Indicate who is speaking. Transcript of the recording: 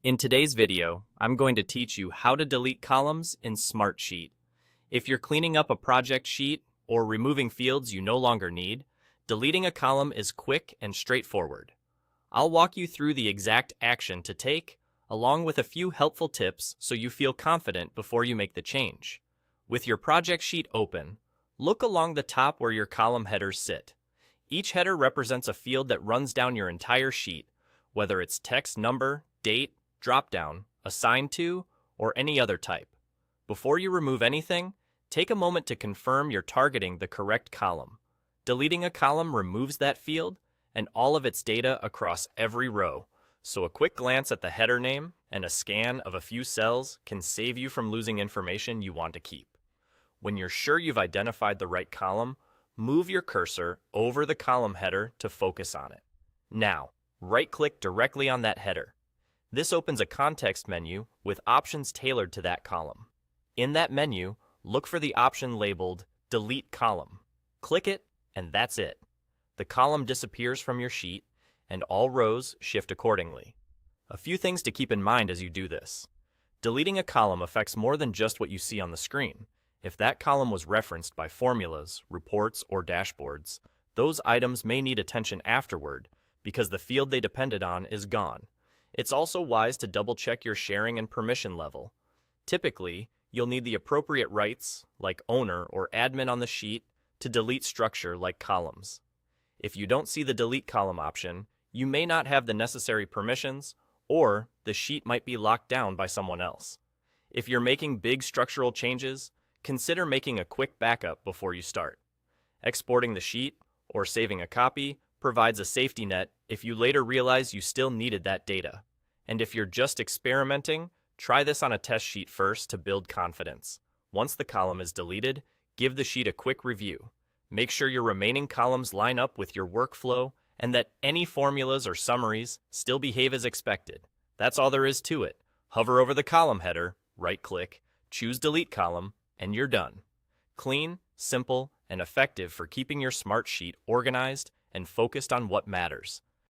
Speaker 1: In today's video, I'm going to teach you how to delete columns in Smartsheet. If you're cleaning up a project sheet or removing fields you no longer need, deleting a column is quick and straightforward. I'll walk you through the exact action to take, along with a few helpful tips so you feel confident before you make the change. With your project sheet open, look along the top where your column headers sit. Each header represents a field that runs down your entire sheet, whether it's text number, date, dropdown, assigned to, or any other type. Before you remove anything, take a moment to confirm you're targeting the correct column. Deleting a column removes that field and all of its data across every row, so a quick glance at the header name and a scan of a few cells can save you from losing information you want to keep. When you're sure you've identified the right column, move your cursor over the column header to focus on it. Now, right-click directly on that header. This opens a context menu with options tailored to that column. In that menu, look for the option labeled Delete Column. Click it, and that's it. The column disappears from your sheet, and all rows shift accordingly. A few things to keep in mind as you do this. Deleting a column affects more than just what you see on the screen. If that column was referenced by formulas, reports, or dashboards, those items may need attention afterward because the field they depended on is gone. It's also wise to double-check your sharing and permission level. Typically, you'll need the appropriate rights, like owner or admin on the sheet, to delete structure like columns. If you don't see the delete column option, you may not have the necessary permissions, or the sheet might be locked down by someone else. If you're making big structural changes, consider making a quick backup before you start. Exporting the sheet or saving a copy provides a safety net if you later realize you still needed that data. And if you're just experimenting, try this on a test sheet first to build confidence. Once the column is deleted, give the sheet a quick review. Make sure your remaining columns line up with your workflow and that any formulas or summaries still behave as expected. That's all there is to it. Hover over the column header, right-click, choose Delete Column, and you're done. Clean, simple, and effective for keeping your Smartsheet organized and focused on what matters.